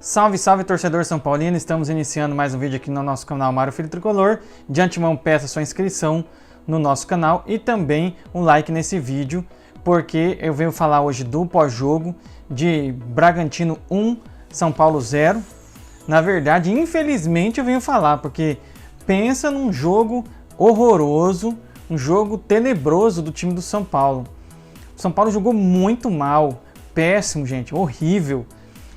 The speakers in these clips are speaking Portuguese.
Salve, salve, torcedor São Paulino! Estamos iniciando mais um vídeo aqui no nosso canal Mário Filho Tricolor. De antemão, peço a sua inscrição no nosso canal e também um like nesse vídeo, porque eu venho falar hoje do pós-jogo de Bragantino 1, São Paulo 0. Na verdade, infelizmente eu venho falar, porque pensa num jogo horroroso, um jogo tenebroso do time do São Paulo. O São Paulo jogou muito mal, péssimo, gente, horrível.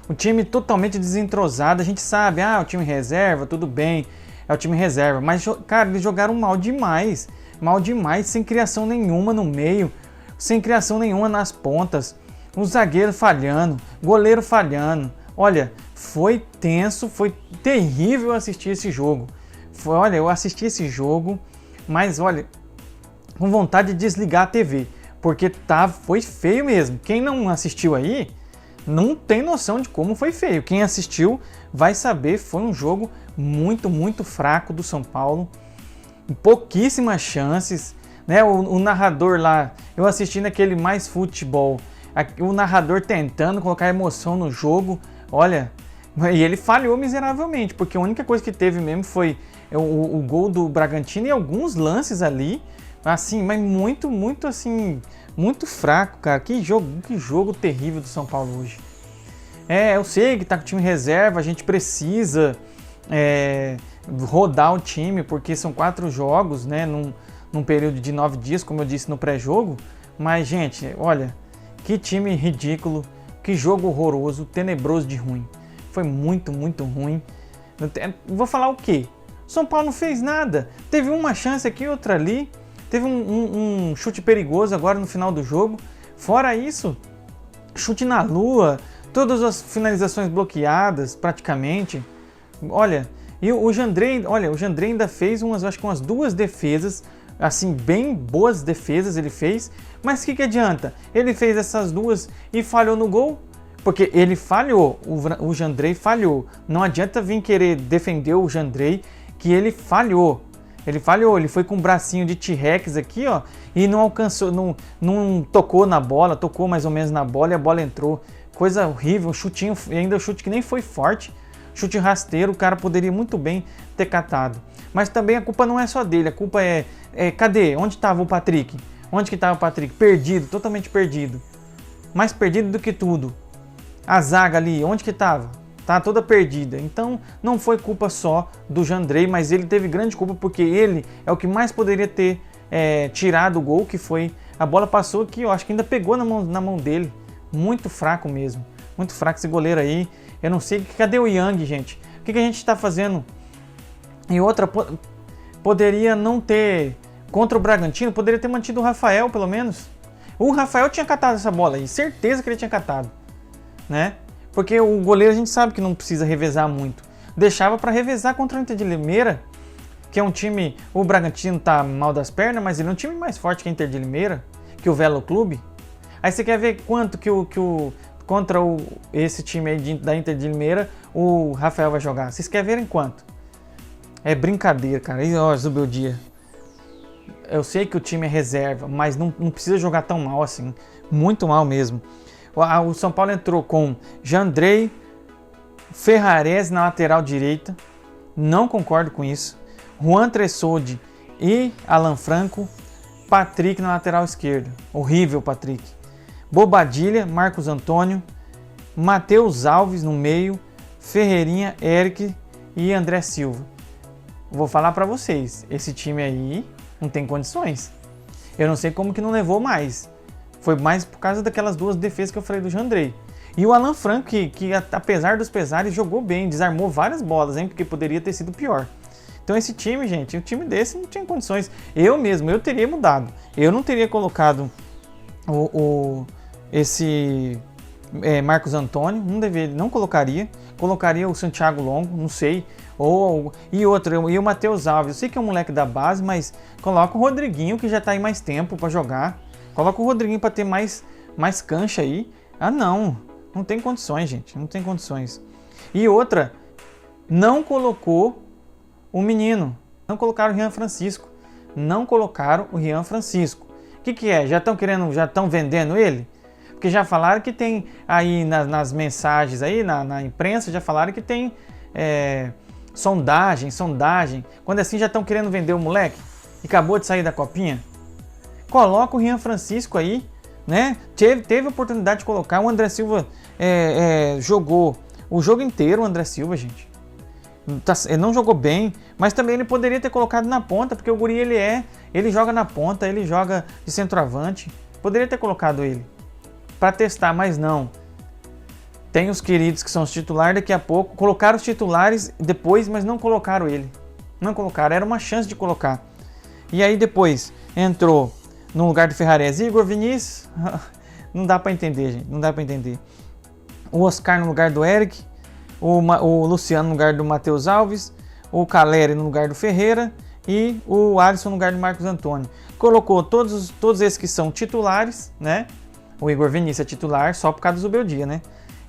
O time totalmente desentrosado, a gente sabe, o time reserva, tudo bem, é o time reserva. Mas, cara, eles jogaram mal demais, sem criação nenhuma no meio, sem criação nenhuma nas pontas. O zagueiro falhando, goleiro falhando. Olha, foi tenso, foi terrível assistir esse jogo. Eu assisti esse jogo, mas olha, com vontade de desligar a TV, porque foi feio mesmo. Quem não assistiu aí, não tem noção de como foi feio. Quem assistiu vai saber, foi um jogo muito fraco do São Paulo. Pouquíssimas chances, né? O narrador lá, eu assisti naquele Mais Futebol, o narrador tentando colocar emoção no jogo, olha, e ele falhou miseravelmente, porque a única coisa que teve mesmo foi o gol do Bragantino e alguns lances ali, assim, mas muito assim, muito fraco, cara. Que jogo terrível do São Paulo hoje. Eu sei que tá com o time reserva, a gente precisa rodar o time, porque são 4 jogos, né, num período de 9 dias, como eu disse no pré-jogo. Mas, gente, olha, que time ridículo, que jogo horroroso, tenebroso de ruim. Foi muito ruim. Vou falar o quê? São Paulo não fez nada. Teve uma chance aqui, outra ali. Teve um chute perigoso agora no final do jogo. Fora isso, chute na lua, todas as finalizações bloqueadas praticamente. Olha, e o Jandrei ainda fez acho que umas 2 defesas, assim, bem boas defesas ele fez. Mas o que adianta? Ele fez essas 2 e falhou no gol? Porque ele falhou, o Jandrei falhou. Não adianta vir querer defender o Jandrei, que ele falhou. Ele foi com um bracinho de T-Rex aqui, ó, e não alcançou, não tocou na bola, tocou mais ou menos na bola e a bola entrou. Coisa horrível, um chutinho, e ainda um chute que nem foi forte, chute rasteiro, o cara poderia muito bem ter catado. Mas também a culpa não é só dele, a culpa cadê? Onde estava o Patrick? Onde que estava o Patrick? Perdido, totalmente perdido. Mais perdido do que tudo. A zaga ali, onde que estava? Tá toda perdida. Então não foi culpa só do Jandrei, mas ele teve grande culpa, porque ele é o que mais poderia ter tirado o gol, que foi, a bola passou aqui, eu acho que ainda pegou na mão dele. Muito fraco mesmo, muito fraco esse goleiro aí. Eu não sei, cadê o Yang, gente? O que a gente está fazendo? E outra, poderia não ter, contra o Bragantino, poderia ter mantido o Rafael pelo menos. O Rafael tinha catado essa bola aí, certeza que ele tinha catado, né? Porque o goleiro a gente sabe que não precisa revezar muito. Deixava para revezar contra o Inter de Limeira, que é um time... O Bragantino tá mal das pernas, mas ele é um time mais forte que o Inter de Limeira, que o Velo Clube. Aí você quer ver quanto contra esse time aí da Inter de Limeira o Rafael vai jogar? Vocês querem ver em quanto? É brincadeira, cara. E ó, Zubeldia. Eu sei que o time é reserva, mas não precisa jogar tão mal assim. Muito mal mesmo. O São Paulo entrou com Jandrei, Ferrarese na lateral direita. Não concordo com isso. Juan Tressoldi e Alan Franco. Patrick na lateral esquerda. Horrível, Patrick. Bobadilha, Marcos Antônio. Matheus Alves no meio. Ferreirinha, Eric e André Silva. Vou falar para vocês. Esse time aí não tem condições. Eu não sei como que não levou mais. Foi mais por causa daquelas 2 defesas que eu falei do Jandrei. E o Alan Franco, que apesar dos pesares, jogou bem, desarmou várias bolas, hein? Porque poderia ter sido pior. Então esse time, gente, um time desse não tinha condições. Eu teria mudado. Eu não teria colocado esse Marcos Antônio, não colocaria. Colocaria o Santiago Longo, não sei. E o Matheus Alves. Eu sei que é um moleque da base, mas coloca o Rodriguinho, que já tá aí mais tempo para jogar. Coloca o Rodriguinho para ter mais cancha aí. Não tem condições, gente. Não tem condições. E outra, não colocou o menino. Não colocaram o Rian Francisco. O que é? Já estão vendendo ele? Porque já falaram que tem aí nas mensagens, aí na imprensa, já falaram que tem sondagem. Quando assim já estão querendo vender o moleque e acabou de sair da copinha. Coloca o Rian Francisco aí, né? Teve a oportunidade de colocar. O André Silva jogou o jogo inteiro, o André Silva, gente. Ele não jogou bem, mas também ele poderia ter colocado na ponta, porque o guri ele joga na ponta, ele joga de centroavante. Poderia ter colocado ele para testar, mas não. Tem os queridos que são os titulares, daqui a pouco colocaram os titulares depois, mas não colocaram ele. Não colocaram, era uma chance de colocar. E aí depois entrou no lugar do Ferrarese Igor Vinícius. Não dá para entender, gente, não dá para entender. O Oscar no lugar do Eric, o Luciano no lugar do Matheus Alves, o Caleri no lugar do Ferreira e o Alisson no lugar do Marcos Antônio. Colocou todos esses que são titulares, né? O Igor Vinícius é titular só por causa do Zubeldia, né?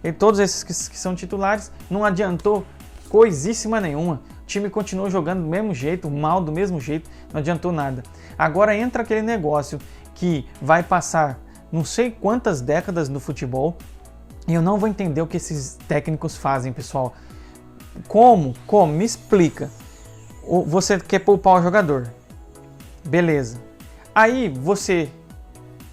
E todos esses que são titulares, não adiantou coisíssima nenhuma. O time continuou jogando do mesmo jeito, mal do mesmo jeito, não adiantou nada. Agora entra aquele negócio que vai passar não sei quantas décadas no futebol e eu não vou entender o que esses técnicos fazem, pessoal. Como? Me explica. Você quer poupar o jogador. Beleza. Aí você,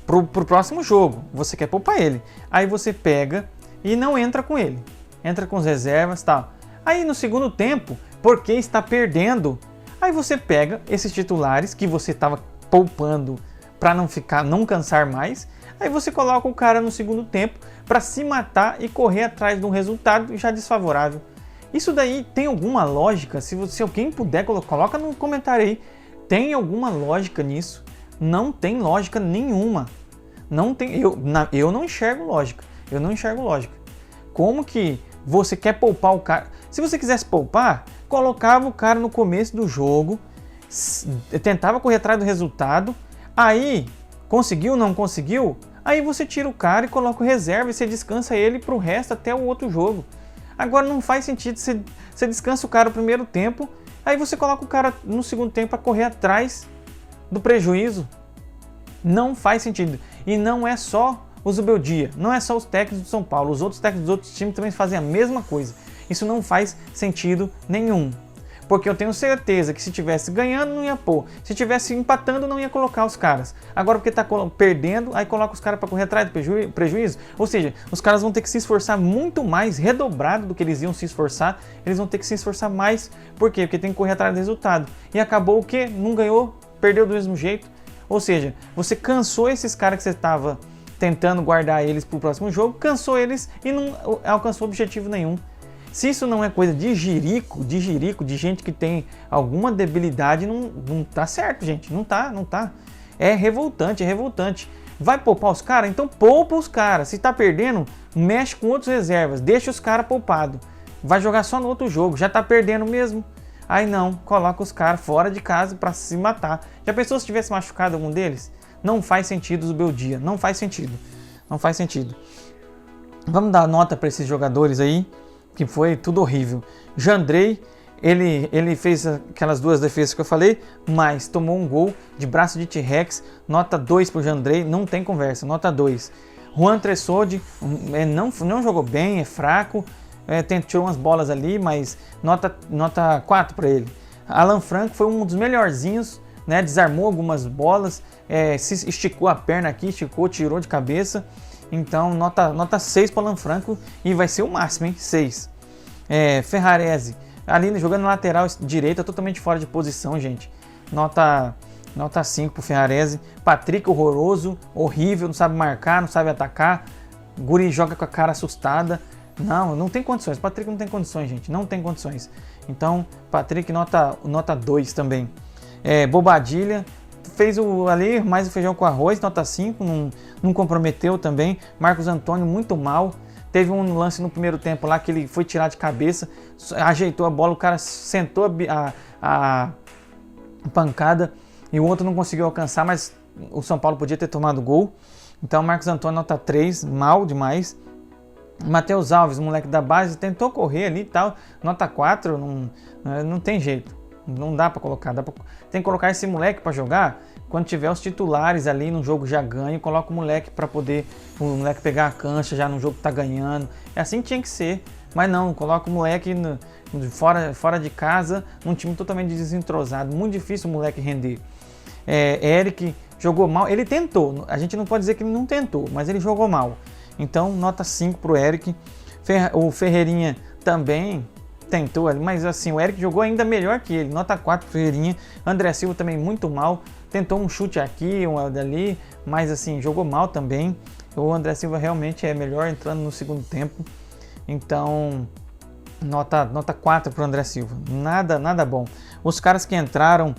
pro próximo jogo, você quer poupar ele. Aí você pega e não entra com ele. Entra com as reservas e tal. Aí no segundo tempo, porque está perdendo, aí você pega esses titulares que você estava poupando para não cansar mais. Aí você coloca o cara no segundo tempo para se matar e correr atrás de um resultado já desfavorável. Isso daí tem alguma lógica? Se alguém puder, coloca no comentário aí. Tem alguma lógica nisso? Não tem lógica nenhuma. Não tem, eu não enxergo lógica. Eu não enxergo lógica. Como que você quer poupar o cara? Se você quisesse poupar, colocava o cara no começo do jogo, tentava correr atrás do resultado, aí conseguiu, não conseguiu, aí você tira o cara e coloca o reserva e você descansa ele pro resto até o outro jogo. Agora não faz sentido, você descansa o cara no primeiro tempo, aí você coloca o cara no segundo tempo para correr atrás do prejuízo. Não faz sentido. E não é só o Zubeldia, não é só os técnicos do São Paulo, os outros técnicos dos outros times também fazem a mesma coisa. Isso não faz sentido nenhum. Porque eu tenho certeza que se tivesse ganhando não ia pôr, se tivesse empatando não ia colocar os caras. Agora porque tá perdendo, aí coloca os caras para correr atrás do prejuízo. Ou seja, os caras vão ter que se esforçar muito mais, redobrado do que eles iam se esforçar. Eles vão ter que se esforçar mais. Por quê? Porque tem que correr atrás do resultado. E acabou o quê? Não ganhou, perdeu do mesmo jeito. Ou seja, você cansou esses caras que você estava tentando guardar eles para o próximo jogo, cansou eles e não alcançou objetivo nenhum. Se isso não é coisa de jirico, de gente que tem alguma debilidade, não tá certo, gente. Não tá. É revoltante. Vai poupar os caras? Então poupa os caras. Se tá perdendo, mexe com outros reservas. Deixa os caras poupados. Vai jogar só no outro jogo. Já tá perdendo mesmo. Aí não, coloca os caras fora de casa para se matar. Já pensou se tivesse machucado algum deles? Não faz sentido o Zubeldia. Não faz sentido. Vamos dar nota para esses jogadores aí, que foi tudo horrível. Jandrei, ele fez aquelas duas defesas que eu falei, mas tomou um gol de braço de T-Rex, nota 2 pro Jandrei, não tem conversa, nota 2. Juan Tressoldi não jogou bem, é fraco, tirou umas bolas ali, mas nota 4 para ele. Alan Franco foi um dos melhorzinhos, né, desarmou algumas bolas, se esticou a perna aqui, tirou de cabeça. Então, nota 6 para o Alan Franco e vai ser o máximo, hein? 6. Ferrarese, ali jogando na lateral direita, totalmente fora de posição, gente. Nota 5 para o Ferrarese. Patrick, horroroso, horrível, não sabe marcar, não sabe atacar. Guri joga com a cara assustada. Não tem condições. Patrick não tem condições, gente. Não tem condições. Então, Patrick, nota 2 também. Bobadilha. Fez ali mais o feijão com arroz, nota 5, não comprometeu também. Marcos Antônio muito mal. Teve um lance no primeiro tempo lá que ele foi tirar de cabeça, ajeitou a bola, o cara sentou a pancada e o outro não conseguiu alcançar, mas o São Paulo podia ter tomado gol. Então Marcos Antônio nota 3, mal demais. Matheus Alves, moleque da base, tentou correr ali e tal, nota 4, não tem jeito. Não dá pra colocar, tem que colocar esse moleque pra jogar Quando tiver os titulares ali no jogo já ganha, coloca o moleque para poder o moleque pegar a cancha já no jogo que tá ganhando. É assim que tinha que ser. Mas não, coloca o moleque fora de casa, num time totalmente desentrosado. Muito difícil o moleque render. Eric jogou mal, ele tentou. A gente não pode dizer que ele não tentou, mas ele jogou mal. Então, nota 5 pro Eric. O Ferreirinha também tentou ali, mas assim, o Eric jogou ainda melhor que ele. Nota 4 pro Ferreirinha. André Silva também muito mal. Tentou um chute aqui, um dali, mas assim, jogou mal também. O André Silva realmente é melhor entrando no segundo tempo. Então, nota 4 para o André Silva. Nada bom. Os caras que entraram,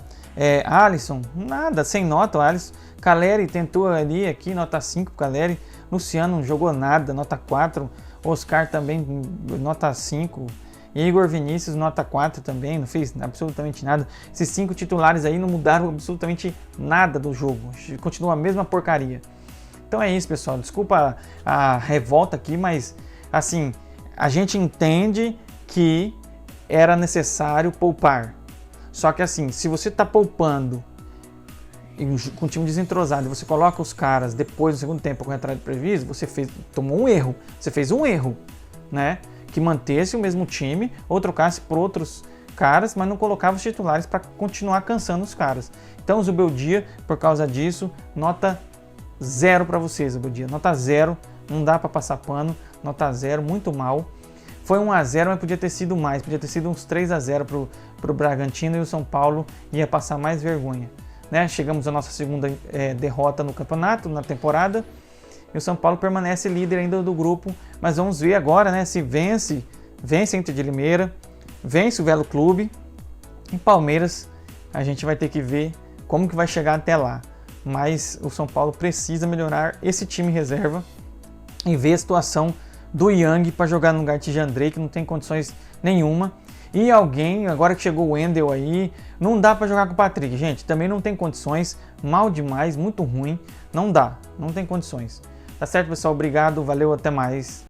Alisson, nada, sem nota. O Alisson, Caleri tentou ali, aqui, nota 5 para Caleri. Luciano não jogou nada, nota 4. Oscar também, nota 5. Igor Vinícius, nota 4 também, não fez absolutamente nada. Esses 5 titulares aí não mudaram absolutamente nada do jogo. Continua a mesma porcaria. Então é isso, pessoal. Desculpa a revolta aqui, mas assim, a gente entende que era necessário poupar. Só que assim, se você está poupando com um time desentrosado e você coloca os caras depois do segundo tempo com retrato de prejuízo, você tomou um erro. Você fez um erro, né? Que mantesse o mesmo time ou trocasse por outros caras, mas não colocava os titulares para continuar cansando os caras. Então, Zubeldia, por causa disso, nota 0 para vocês, Zubeldia. Nota 0, não dá para passar pano. Nota 0, muito mal. Foi 1-0, mas podia ter sido mais. Podia ter sido uns 3-0 pro Bragantino e o São Paulo ia passar mais vergonha. Né? Chegamos à nossa segunda derrota no campeonato, na temporada. E o São Paulo permanece líder ainda do grupo. Mas vamos ver agora, né? Se vence a Inter de Limeira, vence o Velo Clube. E Palmeiras, a gente vai ter que ver como que vai chegar até lá. Mas o São Paulo precisa melhorar esse time reserva e ver a situação do Yang para jogar no lugar de Jandrei, que não tem condições nenhuma. E alguém, agora que chegou o Wendel aí, não dá para jogar com o Patrick. Gente, também não tem condições, mal demais, muito ruim. Não dá, não tem condições. Tá certo, pessoal? Obrigado, valeu, até mais.